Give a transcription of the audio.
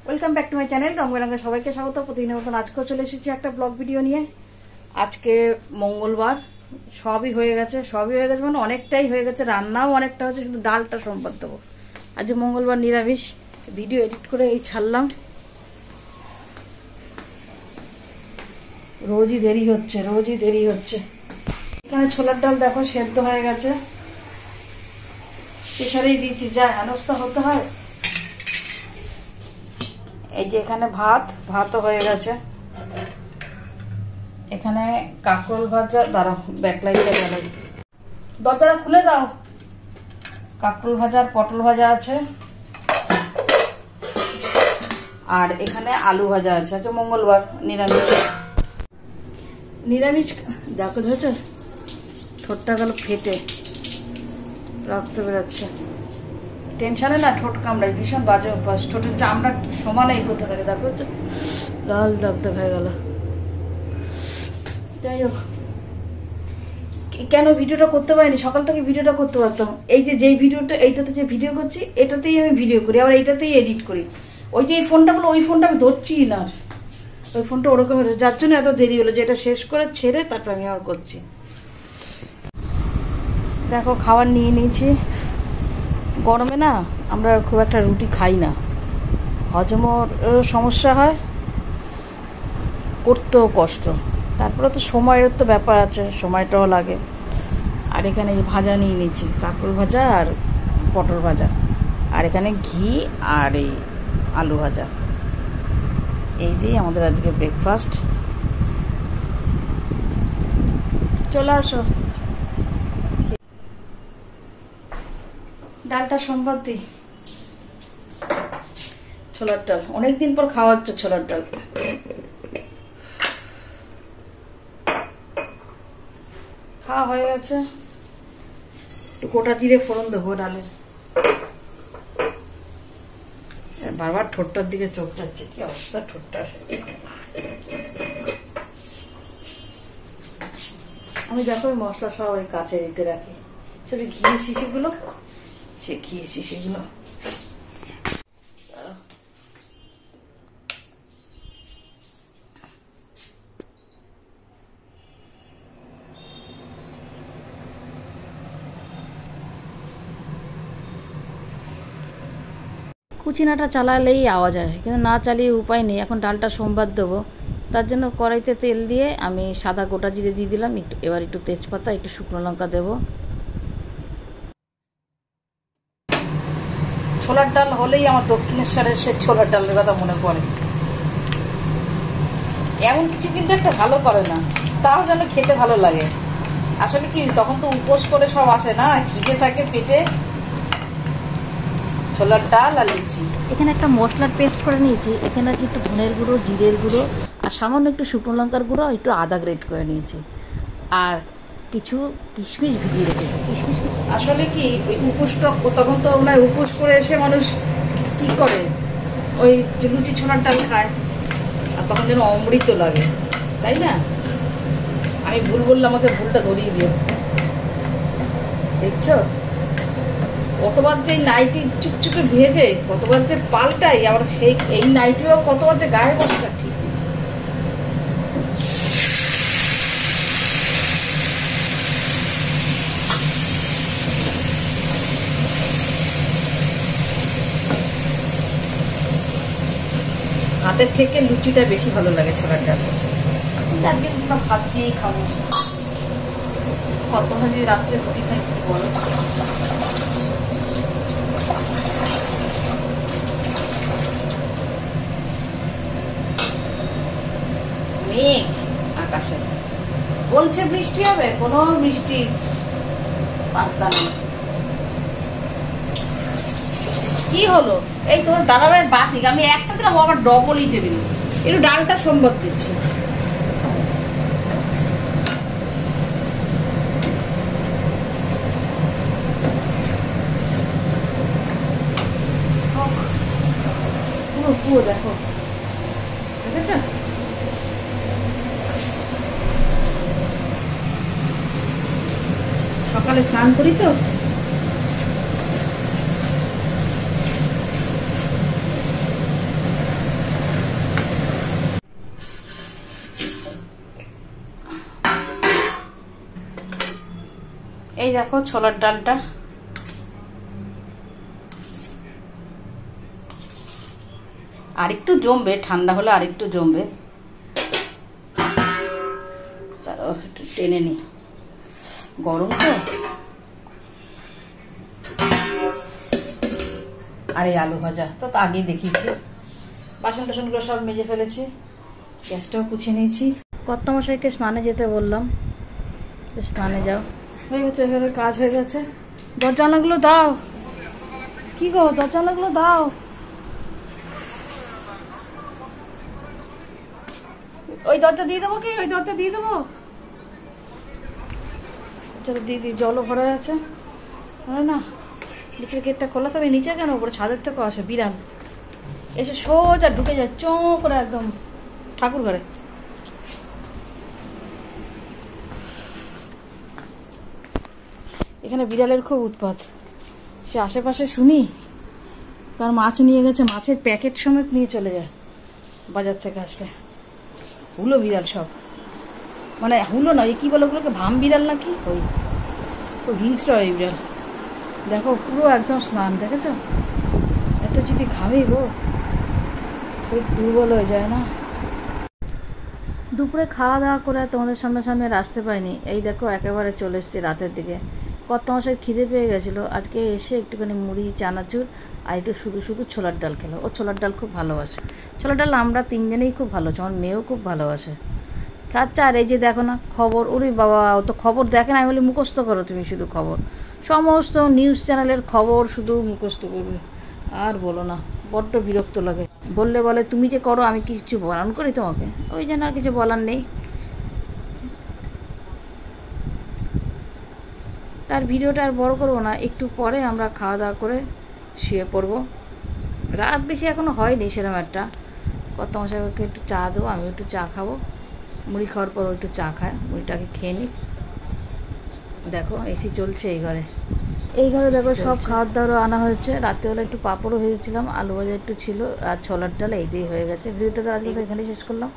Welcome back to my channel রংবেরঙে সবাইকে স্বাগত। প্রতিদিনের মতন আজকেও চলে এসেছি একটা ব্লগ ভিডিও নিয়ে। আজকে মঙ্গলবার, সবই হয়ে গেছে মানে অনেকটাই হয়ে গেছে, রান্নাও অনেকটা হয়েছে, শুধু ডালটা সোমবার দেবো। আজ মঙ্গলবার নিরামিষ। ভিডিও এডিট করে এই ছাড়লাম। রোজই দেরি হচ্ছে। এখানে ছোলার ডাল দেখো সেদ্ধ হয়ে গেছে, প্রেসারেই দিয়েছি, যা হেনস্থা হতে হয়। এই যে এখানে ভাতও হয়ে গেছে। এখানে কাঁকরোল ভাজা, দাঁড়াও ব্যাকলাইটে গেল, দরজাটা খুলে দাও। কাঁকরোল ভাজা আর পটল ভাজা আছে, আর এখানে আলু ভাজা আছে। আচ্ছা মঙ্গলবার নিরামিষ দেখো ধরেছ, ঠোঁটটা গেল ফেটে, রক্ত বেরোচ্ছে। টেনশনে না ঠোঁট কামড়াই, ভীষণ বাজে অভ্যাস। ঠোঁটের চামড়া সমান এই করতে থাকে, দেখো লাল দাগ দেখা গেল। যাই হোক, কেন ভিডিওটা করতে পারিনি? সকাল থেকে ভিডিওটা করতে পারতাম। এই যে যেই ভিডিওটা, এইটাতে যে ভিডিও করছি, এটাতেই আমি ভিডিও করি, আবার এইটাতেই এডিট করি। ওই যে এই ফোনটা বলো, ওই ফোনটা আমি ধরছি না, ওই ফোনটা ওরকম হয়েছে, যার জন্য এত দেরি হলো। যে এটা শেষ করে ছেড়ে তারপর আমি আবার করছি। দেখো খাবার নিয়ে নিয়েছি। গরমে না আমরা খুব একটা রুটি খাই না, হজমের সমস্যা হয়, করতেও কষ্ট, তারপরে তো সময়ের তো ব্যাপার আছে, সময়টাও লাগে। আর এখানে ভাজা নিয়ে নিয়েছি, কাঁকরোল ভাজা আর পটল ভাজা, আর এখানে ঘি আর এই আলু ভাজা। এই দিয়ে আমাদের আজকে ব্রেকফাস্ট। চলে আসো। ডালটা সোমবার দিই, ছোলার ডাল অনেকদিন পর খাওয়া হচ্ছে। ছোলার ডাল খাওয়া হয়ে গেছে। একটু গোটা জিরে ফোড়ন দেবো ডালের। বারবার ঠোঁটটার দিকে চোখ যাচ্ছে, কি অবস্থা ঠোঁটটার। আমি দেখো মশলা সব ওই কাছে দিতে রাখি, শুধু ঘিয়ে শিশিগুলো, সে ঘিয়ে শিশিগুলো। কুচিনাটা চালালেই আওয়াজ হয়, কিন্তু না চালিয়ে উপায় নেই। এখন ডালটা সোমবার দেবো, তার জন্য কড়াইতে তেল দিয়ে আমি সাদা গোটা জিরে দিয়ে দিলাম, এবার একটু তেজপাতা, একটু শুকনো লঙ্কা দেবো। ছোলার ডাল হলেই আমার দক্ষিণেশ্বরের সে ছোলার ডালের কথা মনে পড়ে। এমন কিছু কিন্তু একটা ভালো করে না, তাও যেন খেতে ভালো লাগে। আসলে কি, তখন তো উপোস করে সব আসে না, খিদে থাকে পেটে। ছোলার ডাল আর লুচি। এখানে একটা মশলার পেস্ট করে নিয়েছি। এখানে আছে একটু ধনের গুঁড়ো, জিরের গুঁড়ো, আর সামান্য একটু শুকনো লঙ্কার গুঁড়ো, একটু আদা গ্রেট করে নিয়েছি, আর কিছু কিশমিশ ভিজিয়ে রেখেছি। কিশমিশ আসলে কি, ওই উপোসটা তখন তো ওনার উপোস করে এসে মানুষ কি করে, ওই যে লুচি ছোলার ডাল খায়, আর তখন যেন অমৃত লাগে, তাই না? আমি ভুল বললে আমাকে ভুলটা ধরিয়ে দিও। দেখছো কতবার যে নাইটি চুপচুপে ভেজে, কতবার যে পাল্টাই, আবার সেই এই নাইটিও কতবার যে গায়ে বসে, ঠিক হাতের থেকে লুচিটা বেশি ভালো লাগে ছোলার ডাল। আজকে ভাত দিয়েই খাবো, কত ভাজি রাত্রে রুটি খাই বলো। মেঘ আকাশে, বলছে বৃষ্টি হবে, কোনো বৃষ্টির পাত্তা নেই। কি হলো, এই তোমার দাদা ভাইয়ের বাতিক, আমি একটা দিলাম, আবার ডবলই দিয়ে দিল। একটু ডালটা সোমবার দিচ্ছি। পুরো দেখো, দেখেছ? সকালে স্নান করি তো, এই দেখো ছোলার ডালটা, আরেকটু জমবে, ঠান্ডা হলে আরেকটু জমবে, তারও একটু টেনে নি, গরম তো। আর এই আলু ভাজা তো আগেই দেখিয়েছি। বাসন টাসনগুলো সব মেজে ফেলেছি, গ্যাসটাও পুছিয়ে নিয়েছি। কর্তামশাইকে স্নানে যেতে বললাম, তো স্নানে যাও। হয়ে গেছে, এখানে কাজ হয়ে গেছে। দরজা জানলাগুলো দাও, কি করো, দরজা জানলাগুলো দাও। ওই দরজা দিয়ে দেবো কি, ওই দরজা দিয়ে দেবো, চলো দিয়ে দিই। জলও ভরা আছে না, নিচের গেটটা খোলা, তবে নিচে কেন, উপরে ছাদের থেকে আসে বিড়াল, এসে সোজা ঢুকে যায় চোঁ করে একদম ঠাকুর ঘরে। এখানে বিড়ালের খুব উৎপাত, সে আশেপাশে শুনি, কারণ মাছ নিয়ে গেছে, মাছের প্যাকেট সমেত নিয়ে চলে যায় বাজার থেকে আসলে। হুলো বিড়াল সব, মানে হুলো নয়, কি বলে ওগুলোকে, ভাম বিড়াল নাকি, ওই খুব হিংস্র ওই বিড়াল। দেখো পুরো একদম স্নান, দেখেছ, এত যদি ঘামে গো, খুব দুর্বল হয়ে যায় না। দুপুরে খাওয়া দাওয়া করে তোমাদের সামনে সামনে আসতে পারিনি। এই দেখো একেবারে চলে এসেছি রাতের দিকে। কর্তামশাই খিদে পেয়ে গেছিলো, আজকে এসে একটুখানি মুড়ি চানাচুর আর একটু শুধু শুধু ছোলার ডাল খেলো। ও ছোলার ডাল খুব ভালোবাসে, ছোলার ডাল আমরা তিনজনেই খুব ভালোবাসি, আমার মেয়েও খুব ভালোবাসে খাচ্ছে। আর এই যে দেখো না খবর, ওরে বাবা, ও তো খবর দেখে না। আমি বলি মুখস্থ করো তুমি শুধু খবর, সমস্ত নিউজ চ্যানেলের খবর শুধু মুখস্থ করবে। আর বলো না, বড্ড বিরক্ত লাগে। বললে বলে তুমি যে করো, আমি কিছু বারণ করি তোমাকে, ওই জন্য আর কিছু বলার নেই। তার ভিডিওটা আর বড় করবো না, একটু পরে আমরা খাওয়া দাওয়া করে শুয়ে পড়বো। রাত বেশি এখনও হয়নি সেরকম একটা। কর্তামশাইকে একটু চা দেবো, আমি একটু চা খাবো, মুড়ি খাওয়ার পর একটু চা খায়, মুড়িটাকে খেয়ে নিই। দেখো এসি চলছে এই ঘরে, এই ঘরে দেখো সব খাওয়ার দাওয়ারও আনা হয়েছে। রাত্রেবেলা একটু পাঁপড়ও ভেজেছিলাম, আলু ভাজা একটু ছিল, আর ছোলার ডাল এই দিয়ে হয়ে গেছে। ভিডিওটা তো আজকে তো এখানে শেষ করলাম।